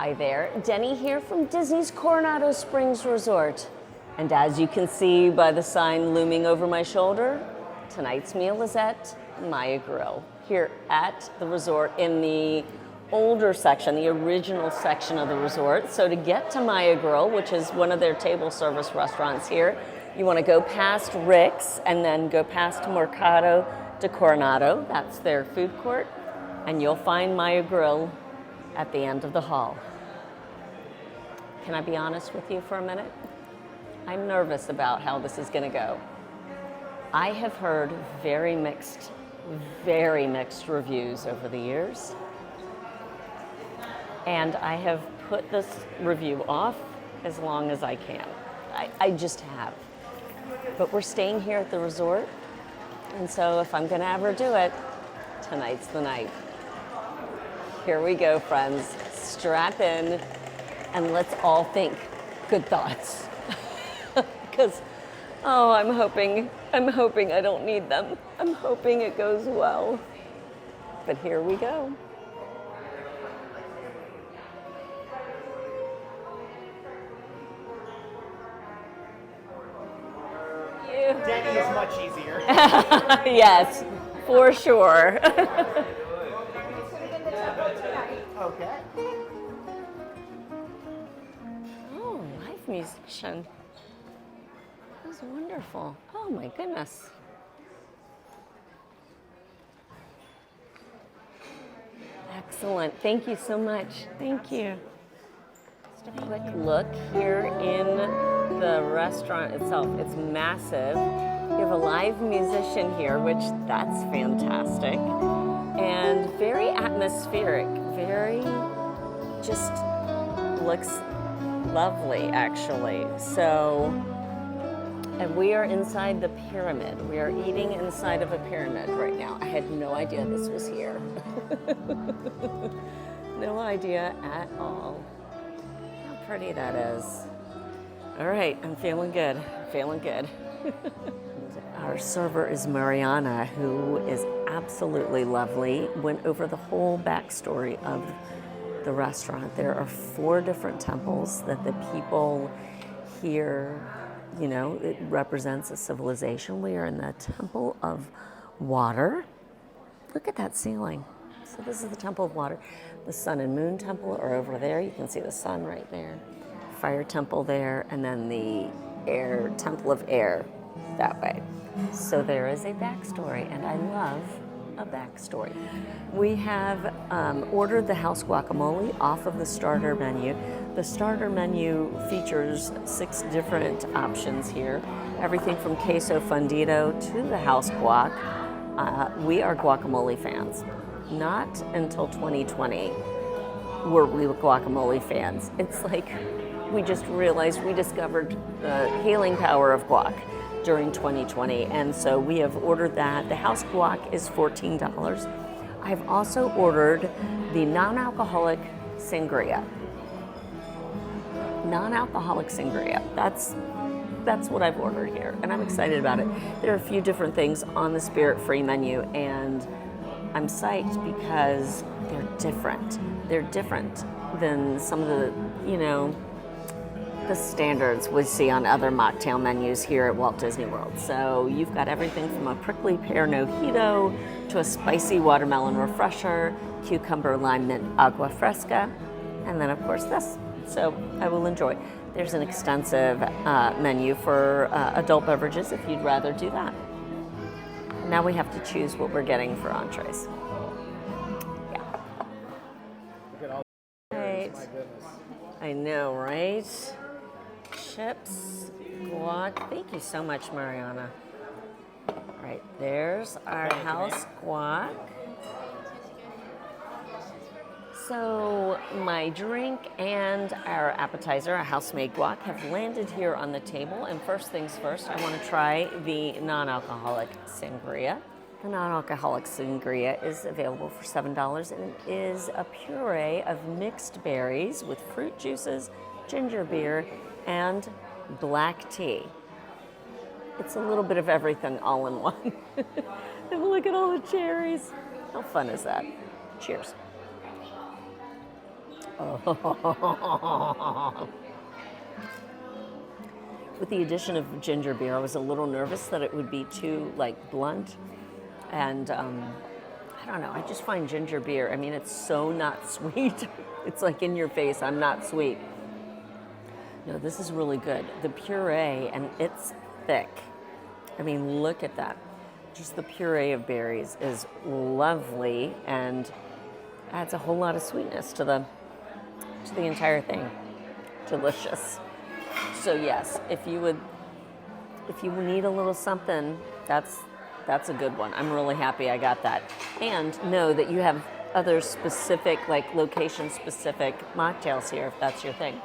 Hi there, Denny here from Disney's Coronado Springs Resort. And as you can see by the sign looming over my shoulder, tonight's meal is at Maya Grill here at the resort in the older section, the original section of the resort. So to get to Maya Grill, which is one of their table service restaurants here, you want to go past Rick's and then go past Mercado de Coronado. That's their food court. And you'll find Maya Grill at the end of the hall. Can I be honest with you for a minute? I'm nervous about how this is going to go. I have heard very mixed reviews over the years. And I have put this review off as long as I can. I just have. But we're staying here at the resort. And so if I'm going to ever do it, tonight's the night. Here we go, friends. Strap in and let's all think good thoughts. Because, oh, I'm hoping I don't need them. I'm hoping it goes well. But here we go. Denny is much easier. Yes, for sure. Okay. Oh, live musician. That was wonderful. Oh my goodness. Excellent. Thank you so much. Thank you. Just a quick look here in the restaurant itself. It's massive. We have a live musician here, which that's fantastic. And very atmospheric. Very just looks lovely, actually. So, and we are inside the pyramid. We are eating inside of a pyramid right now. I had no idea this was here. No idea at all. How pretty that is. All right, I'm feeling good, feeling good. Our server is Mariana, who is absolutely lovely. Went over the whole backstory of the restaurant. There are 4 different temples that the people here, you know, it represents a civilization. We are in the Temple of Water. Look at that ceiling. So this is the Temple of Water. The Sun and Moon Temple are over there. You can see the sun right there. Fire Temple there, and then the Air Temple of Air that way. So there is a backstory, and I love a backstory. We have ordered the house guacamole off of the starter menu. The starter menu features 6 different options here, everything from queso fundido to the house guac. We are guacamole fans. Not until 2020 were we guacamole fans. It's like we just realized we discovered the healing power of guac during 2020, and so we have ordered that. The house guac is $14. I've also ordered the non-alcoholic sangria. Non-alcoholic sangria. That's what I've ordered here, and I'm excited about it. There are a few different things on the spirit-free menu, and I'm psyched because they're different. They're different than some of the, you know, the standards we see on other mocktail menus here at Walt Disney World. So you've got everything from a prickly pear mojito to a spicy watermelon refresher, cucumber lime mint agua fresca, and then of course this. So I will enjoy. There's an extensive menu for adult beverages if you'd rather do that. Now we have to choose what we're getting for entrees. Yeah. Look at all Right. my goodness. I know, right? Chips, guac. Thank you so much, Mariana. All right, there's our house guac. So my drink and our appetizer, a house-made guac, have landed here on the table. And first things first, I want to try the non-alcoholic sangria. The non-alcoholic sangria is available for $7 and it is a puree of mixed berries with fruit juices, ginger beer, and black tea. It's a little bit of everything all in one. And look at all the cherries. How fun is that? Cheers. With the addition of ginger beer, I was a little nervous that it would be too like blunt, and I don't know. I just find ginger beer. I mean, it's so not sweet. It's like in your face. I'm not sweet. No, this is really good. The puree, and it's thick. I mean, look at that. Just the puree of berries is lovely and adds a whole lot of sweetness to the entire thing. Delicious. So yes, if you need a little something, that's a good one. I'm really happy I got that. And know that you have other specific, like location-specific mocktails here, if that's your thing.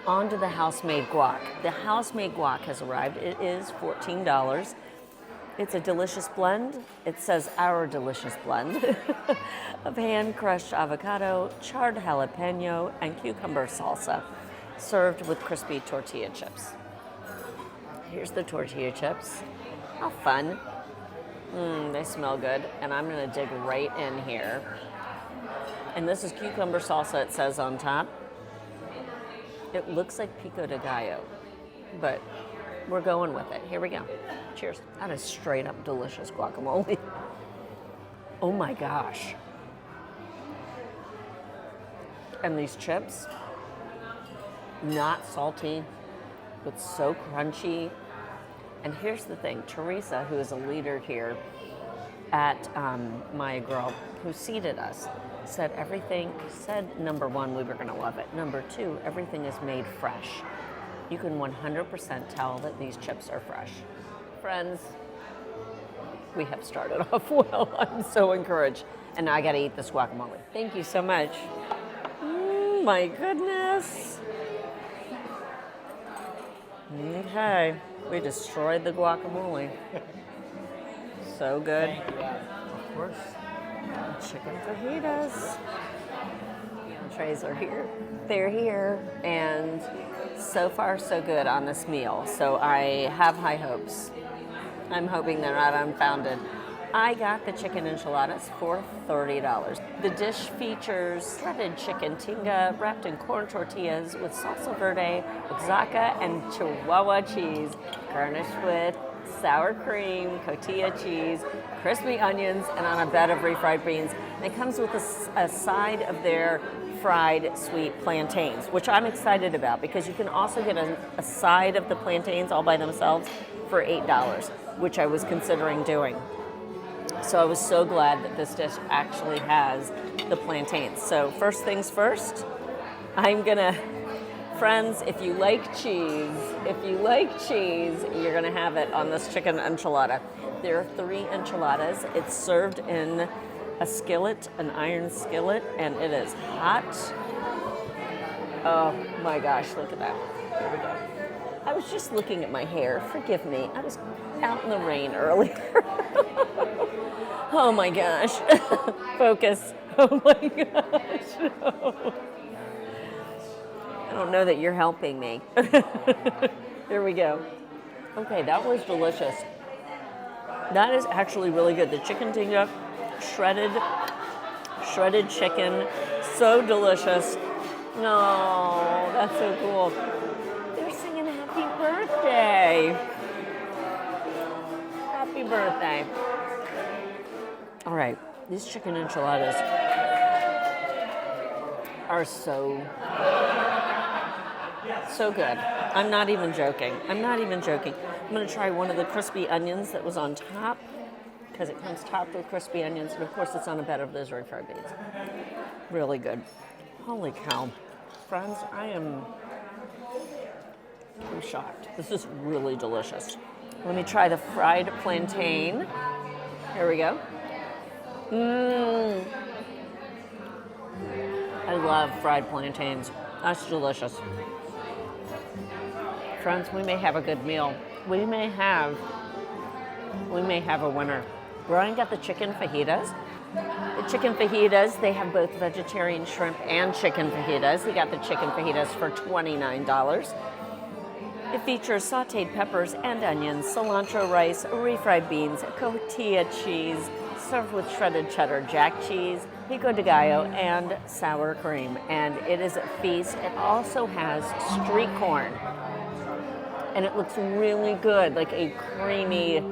On to the house-made guac. The house-made guac has arrived. It is $14. It's a delicious blend. It says our delicious blend of hand-crushed avocado, charred jalapeno, and cucumber salsa, served with crispy tortilla chips. Here's the tortilla chips. How fun. They smell good. And I'm gonna dig right in here. And this is cucumber salsa, it says on top. It looks like pico de gallo, but we're going with it. Here we go. Cheers. That is straight up delicious guacamole. Oh my gosh. And these chips, not salty, but so crunchy. And here's the thing, Teresa, who is a leader here at Maya Girl, who seated us, said number one, we were gonna love it. Number two, everything is made fresh. You can 100% tell that these chips are fresh. Friends, we have started off well. I'm so encouraged. And now I gotta eat this guacamole. Thank you so much. My goodness. Okay, we destroyed the guacamole. So good. Of course. Chicken fajitas. Trays are here. They're here, and so far so good on this meal. So I have high hopes. I'm hoping they're not unfounded. I got the chicken enchiladas for $30. The dish features shredded chicken tinga wrapped in corn tortillas with salsa verde, oaxaca, and chihuahua cheese, garnished with sour cream, cotija cheese, crispy onions, and on a bed of refried beans. And it comes with a side of their fried sweet plantains, which I'm excited about because you can also get a side of the plantains all by themselves for $8, which I was considering doing. So I was so glad that this dish actually has the plantains. So first things first, friends, if you like cheese, you're gonna have it on this chicken enchilada. There are 3 enchiladas. It's served in a skillet, an iron skillet, and it is hot. Oh my gosh, look at that. I was just looking at my hair, forgive me. I was out in the rain earlier. Oh my gosh, focus. Oh my gosh, no. I don't know that you're helping me. Here we go. Okay, that was delicious. That is actually really good. The chicken tinga, shredded chicken, so delicious. No, that's so cool. They're singing happy birthday. Happy birthday. All right, these chicken enchiladas are so good. I'm not even joking. I'm gonna try one of the crispy onions that was on top, because it comes topped with crispy onions, and of course it's on a bed of those refried beans. Really good. Holy cow. Friends, I'm shocked. This is really delicious. Let me try the fried plantain. Here we go. I love fried plantains. That's delicious. Friends, we may have a good meal. We may have a winner. Brian got the chicken fajitas. The chicken fajitas, they have both vegetarian shrimp and chicken fajitas. He got the chicken fajitas for $29. It features sauteed peppers and onions, cilantro rice, refried beans, cotija cheese, served with shredded cheddar jack cheese, pico de gallo and sour cream, and it is a feast. It also has street corn, and it looks really good, like a creamy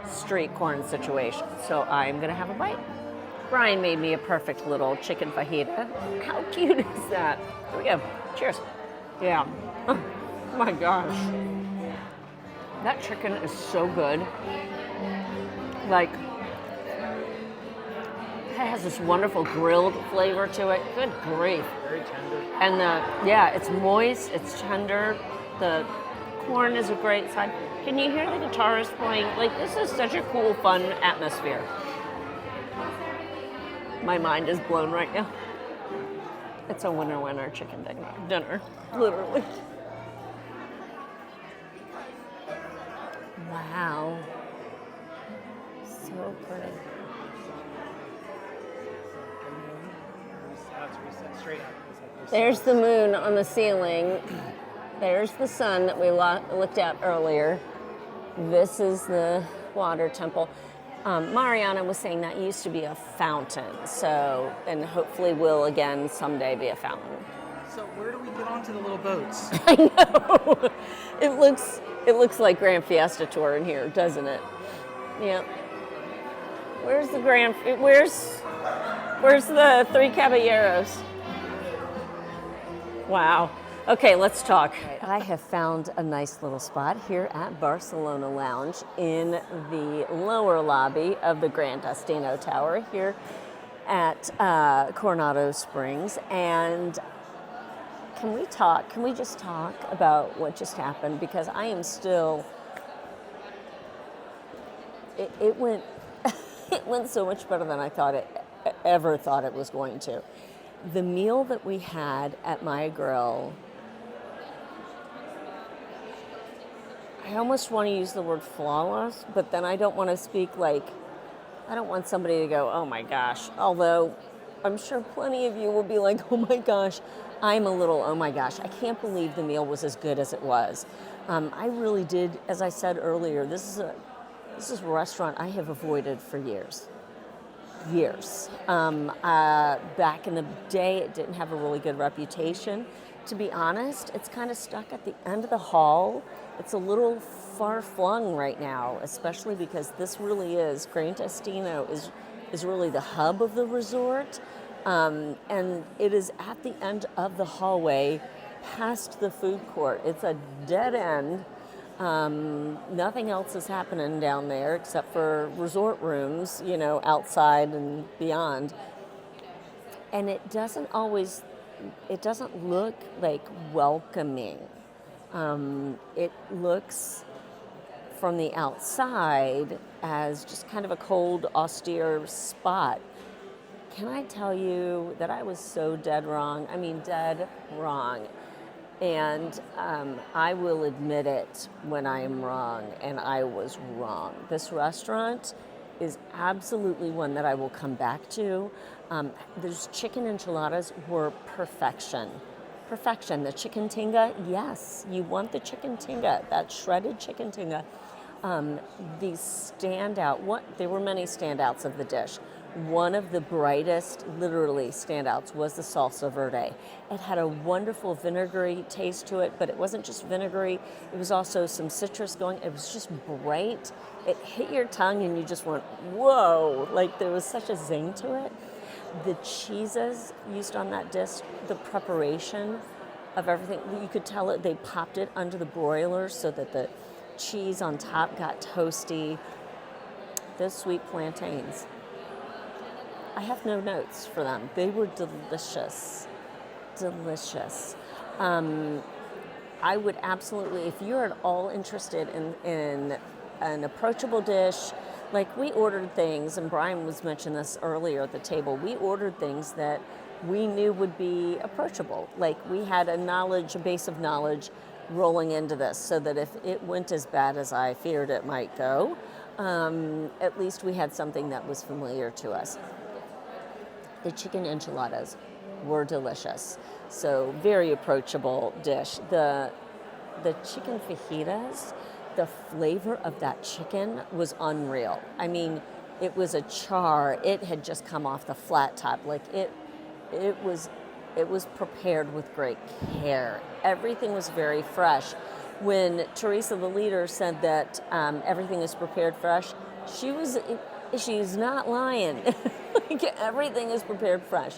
street corn situation. So I'm gonna have a bite. Brian made me a perfect little chicken fajita. How cute is that? Here we go. Cheers. Yeah. Oh my gosh. That chicken is so good. Like, it has this wonderful grilled flavor to it. Good grief. Very tender. And yeah, it's moist, it's tender. The corn is a great side. Can you hear the guitarist playing? Like, this is such a cool, fun atmosphere. My mind is blown right now. It's a winner chicken dinner, literally. Wow. So pretty. Straight up. There's the moon on the ceiling. There's the sun that we looked at earlier. This is the water temple. Mariana was saying that used to be a fountain, so, and hopefully will again someday be a fountain. So where do we get onto the little boats? I know. It looks like Grand Fiesta Tour in here, doesn't it? Yeah. Where's the Three Caballeros? Wow. Okay, let's talk. I have found a nice little spot here at Barcelona Lounge in the lower lobby of the Grand Destino Tower here at Coronado Springs. And can we just talk about what just happened? Because I am still, it went, it went so much better than I ever thought it was going to. The meal that we had at my grill, I almost want to use the word flawless, but then I don't want to speak like, I don't want somebody to go, oh my gosh. Although I'm sure plenty of you will be like, oh my gosh. I'm a little, oh my gosh. I can't believe the meal was as good as it was. I really did, as I said earlier, this is a restaurant I have avoided for years. Back in the day, it didn't have a really good reputation. To be honest, it's kind of stuck at the end of the hall. It's a little far-flung right now, especially because this really is, Gran Destino is really the hub of the resort. And it is at the end of the hallway past the food court. It's a dead end. Nothing else is happening down there except for resort rooms, outside and beyond. And it doesn't look like welcoming. It looks from the outside as just kind of a cold, austere spot. Can I tell you that I was so dead wrong? I mean, dead wrong. And I will admit it when I am wrong, and I was wrong. This restaurant is absolutely one that I will come back to. Those chicken enchiladas were perfection. Perfection. The chicken tinga, yes, you want the chicken tinga, that shredded chicken tinga. The standout, there were many standouts of the dish. One of the brightest, literally, standouts was the salsa verde. It had a wonderful vinegary taste to it, but it wasn't just vinegary. It was also some citrus going. It was just bright. It hit your tongue and you just went, whoa, like there was such a zing to it. The cheeses used on that dish, the preparation of everything, you could tell it, they popped it under the broiler so that the cheese on top got toasty. Those sweet plantains, I have no notes for them. They were delicious, delicious. I would absolutely, if you're at all interested in an approachable dish, like we ordered things, and Brian was mentioning this earlier at the table, we ordered things that we knew would be approachable. Like we had a base of knowledge rolling into this, so that if it went as bad as I feared it might go, at least we had something that was familiar to us. The chicken enchiladas were delicious. So very approachable dish. The chicken fajitas, the flavor of that chicken was unreal. I mean, It was a char. It had just come off the flat top. Like it was prepared with great care. Everything was very fresh. When Teresa, the leader, said that everything is prepared fresh, she's not lying. Like, everything is prepared fresh.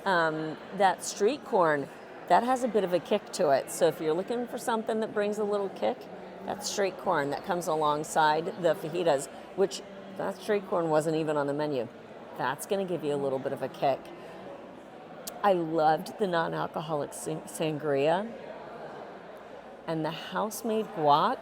That street corn, that has a bit of a kick to it. So if you're looking for something that brings a little kick, that's street corn that comes alongside the fajitas, which that street corn wasn't even on the menu. That's going to give you a little bit of a kick. I loved the non-alcoholic sangria, and the house-made guac.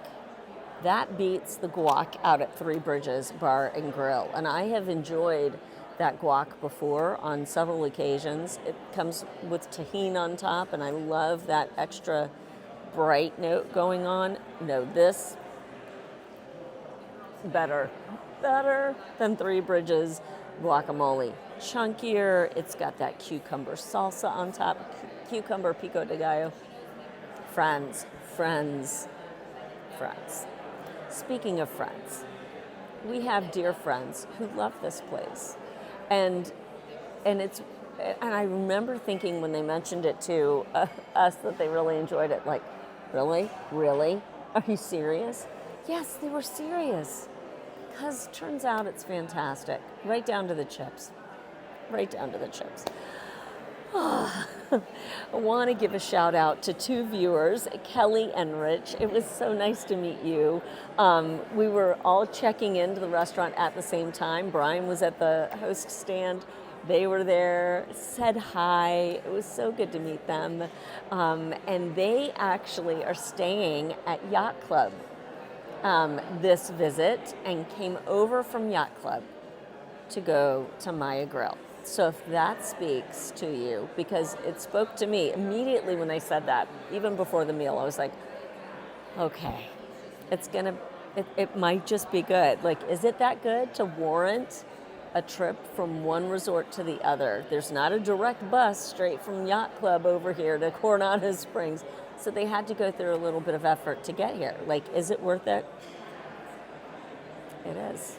That beats the guac out at Three Bridges Bar and Grill. And I have enjoyed that guac before on several occasions. It comes with tahini on top, and I love that extra bright note going on. No, this, better than Three Bridges guacamole. Chunkier, it's got that cucumber salsa on top, cucumber pico de gallo. Friends. Speaking of friends, we have dear friends who love this place, and I remember thinking when they mentioned it to us that they really enjoyed it. Like, really, are you serious? Yes, they were serious, because turns out it's fantastic, right down to the chips. I want to give a shout out to two viewers, Kelly and Rich. It was so nice to meet you. We were all checking into the restaurant at the same time. Brian was at the host stand. They were there, said hi. It was so good to meet them. And they actually are staying at Yacht Club this visit and came over from Yacht Club to go to Maya Grill. So if that speaks to you, because it spoke to me immediately when they said that, even before the meal, I was like, okay, it might just be good. Like, is it that good to warrant a trip from one resort to the other? There's not a direct bus straight from Yacht Club over here to Coronado Springs. So they had to go through a little bit of effort to get here. Like, is it worth it? It is.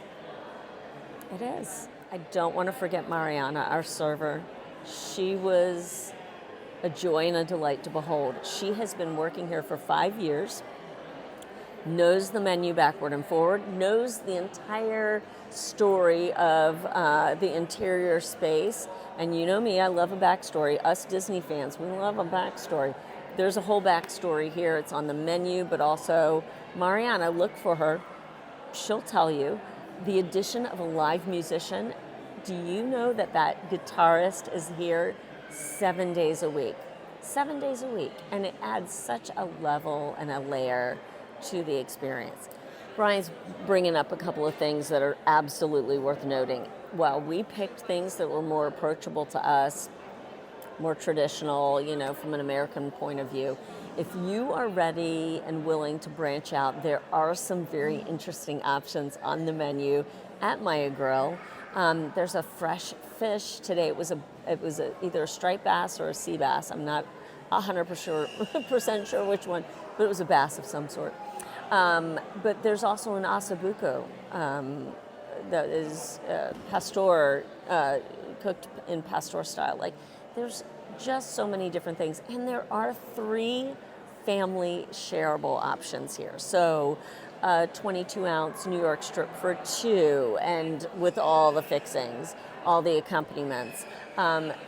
It is. I don't want to forget Mariana, our server. She was a joy and a delight to behold. She has been working here for 5 years, knows the menu backward and forward, knows the entire story of the interior space. And you know me, I love a backstory. Us Disney fans, we love a backstory. There's a whole backstory here. It's on the menu, but also Mariana, look for her. She'll tell you. The addition of a live musician. Do you know that guitarist is here 7 days a week? 7 days a week. And it adds such a level and a layer to the experience. Brian's bringing up a couple of things that are absolutely worth noting. Well, we picked things that were more approachable to us, more traditional, from an American point of view. If you are ready and willing to branch out, there are some very interesting options on the menu at Maya Grill. There's a fresh fish today. It was either a striped bass or a sea bass. I'm not 100% sure which one, but it was a bass of some sort. But there's also an asabuco that is pastor, cooked in pastor style. Like, there's just so many different things, and there are 3 family shareable options here. So 22-ounce New York strip for 2, and with all the fixings, all the accompaniments.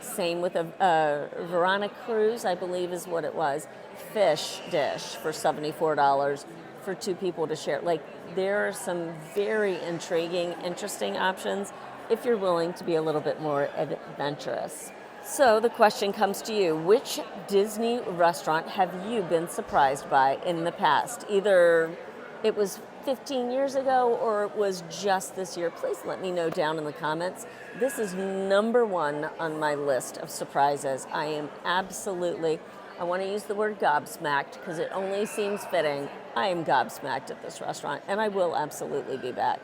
Same with a Verona Cruise, I believe is what it was, fish dish for $74 for 2 people to share. Like, there are some very intriguing, interesting options if you're willing to be a little bit more adventurous. So the question comes to you, which Disney restaurant have you been surprised by in the past? Either it was 15 years ago or it was just this year. Please let me know down in the comments. This is number 1 on my list of surprises. I am absolutely, I want to use the word gobsmacked because it only seems fitting. I am gobsmacked at this restaurant, and I will absolutely be back.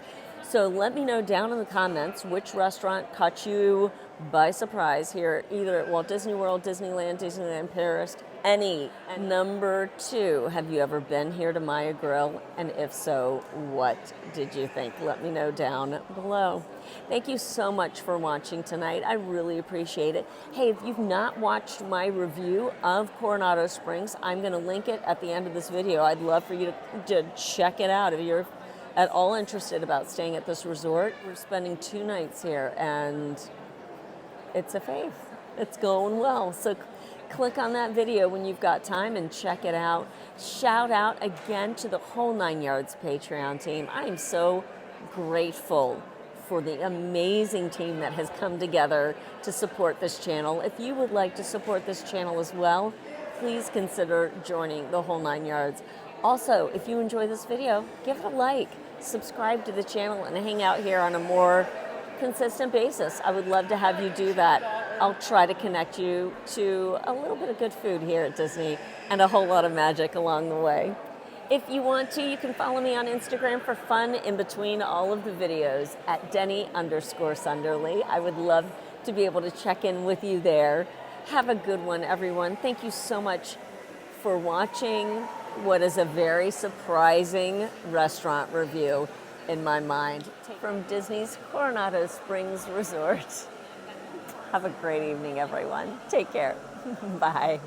So let me know down in the comments which restaurant caught you by surprise here, either at Walt Disney World, Disneyland Paris, any. And number 2, have you ever been here to Maya Grill? And if so, what did you think? Let me know down below. Thank you so much for watching tonight. I really appreciate it. Hey, if you've not watched my review of Coronado Springs, I'm going to link it at the end of this video. I'd love for you to check it out if you're at all interested about staying at this resort. We're spending 2 nights here, and it's a fave. It's going well. So click on that video when you've got time and check it out. Shout out again to the whole 9 Yards Patreon team. I am so grateful for the amazing team that has come together to support this channel. If you would like to support this channel as well, please consider joining the whole 9 Yards. Also, if you enjoy this video, give it a like, subscribe to the channel, and hang out here on a more consistent basis. I would love to have you do that. I'll try to connect you to a little bit of good food here at Disney and a whole lot of magic along the way. If you want to, you can follow me on Instagram for fun in between all of the videos at Denny_Sunderly. I would love to be able to check in with you there. Have a good one, everyone. Thank you so much for watching what is a very surprising restaurant review in my mind from Disney's Coronado Springs Resort. Have a great evening, everyone. Take care. Bye.